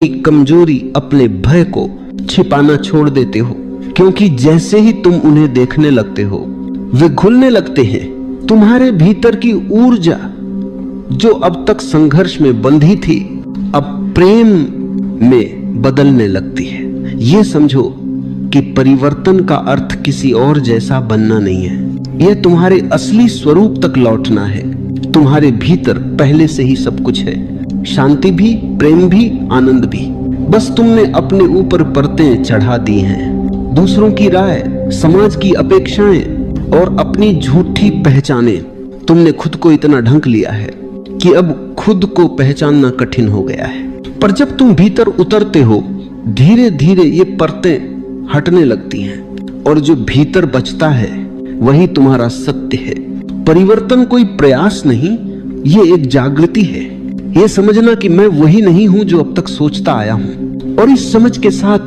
कमजोरी, अपने भय को छिपाना छोड़ देते हो, क्योंकि जैसे ही तुम उन्हें देखने लगते हो वे घुलने लगते हैं। तुम्हारे भीतर की ऊर्जा जो अब तक संघर्ष में बंधी थी अब प्रेम में बदलने लगती है। ये समझो कि परिवर्तन का अर्थ किसी और जैसा बनना नहीं है, यह तुम्हारे असली स्वरूप तक लौटना है। तुम्हारे भीतर पहले से ही सब कुछ है, शांति भी, प्रेम भी, आनंद भी। बस तुमने अपने ऊपर परतें चढ़ा दी हैं। दूसरों की राय, समाज की अपेक्षाएं और अपनी झूठी पहचाने। तुमने खुद को इतना ढंक लिया है कि अब खुद को पहचानना कठिन हो गया है। पर जब तुम भीतर उतरते हो धीरे धीरे ये परतें हटने लगती हैं और जो भीतर बचता है वही तुम्हारा सत्य है। परिवर्तन कोई प्रयास नहीं, ये एक जागृति है। ये समझना कि मैं वही नहीं हूं जो अब तक सोचता आया हूं। और इस समझ के साथ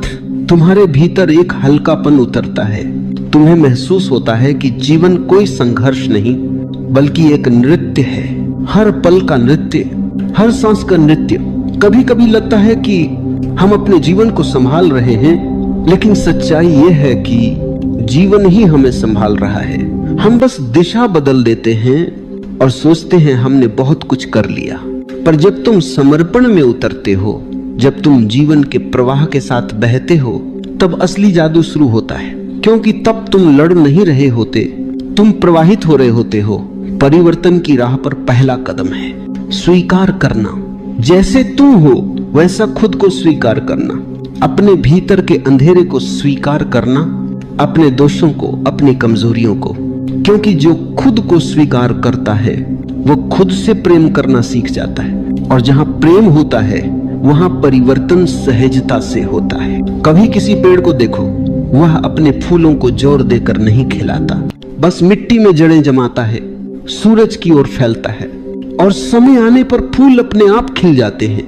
तुम्हारे भीतर एक हल्कापन उतरता है। तुम्हें महसूस होता है कि जीवन कोई संघर्ष नहीं बल्कि एक नृत्य है। हर पल का नृत्य, हर सांस का नृत्य। कभी कभी लगता है कि हम अपने जीवन को संभाल रहे हैं, लेकिन सच्चाई यह है कि जीवन ही हमें संभाल रहा है। हम बस दिशा बदल देते हैं और सोचते हैं हमने बहुत कुछ कर लिया। पर जब तुम समर्पण में उतरते हो, जब तुम जीवन के प्रवाह के साथ बहते हो, तब असली जादू शुरू होता है। क्योंकि तब तुम लड़ नहीं रहे होते, तुम प्रवाहित हो रहे होते हो। परिवर्तन की राह पर पहला कदम है स्वीकार करना। जैसे तुम हो वैसा खुद को स्वीकार करना, अपने भीतर के अंधेरे को स्वीकार करना, अपने दोषों को, अपनी कमजोरियों को। क्योंकि जो खुद को स्वीकार करता है वो खुद से प्रेम करना सीख जाता है। और जहां प्रेम होता है वहां परिवर्तन सहजता से होता है। कभी किसी पेड़ को देखो, वह अपने फूलों को जोर देकर नहीं खिलाता, बस मिट्टी में जड़ें जमाता है, सूरज की ओर फैलता है और समय आने पर फूल अपने आप खिल जाते हैं।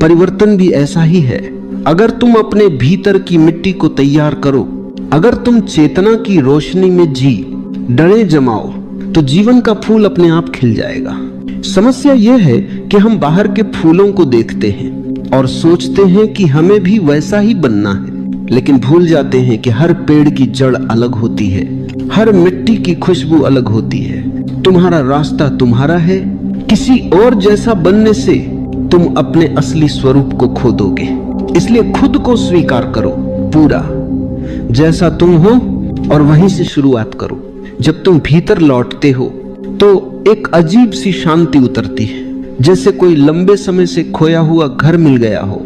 परिवर्तन भी ऐसा ही है। अगर तुम अपने भीतर की मिट्टी को तैयार करो, अगर तुम चेतना की रोशनी में जी डरे जमाओ, तो जीवन का फूल अपने आप खिल जाएगा। समस्या यह है कि हम बाहर के फूलों को देखते हैं और सोचते हैं कि हमें भी वैसा ही बनना है, लेकिन भूल जाते हैं कि हर पेड़ की जड़ अलग होती है, हर मिट्टी की खुशबू अलग होती है। तुम्हारा रास्ता तुम्हारा है। किसी और जैसा बनने से तुम अपने असली स्वरूप को खो दोगे। इसलिए खुद को स्वीकार करो पूरा, जैसा तुम हो, और वहीं से शुरुआत करो। जब तुम भीतर लौटते हो तो एक अजीब सी शांति उतरती है, जैसे कोई लंबे समय से खोया हुआ घर मिल गया हो।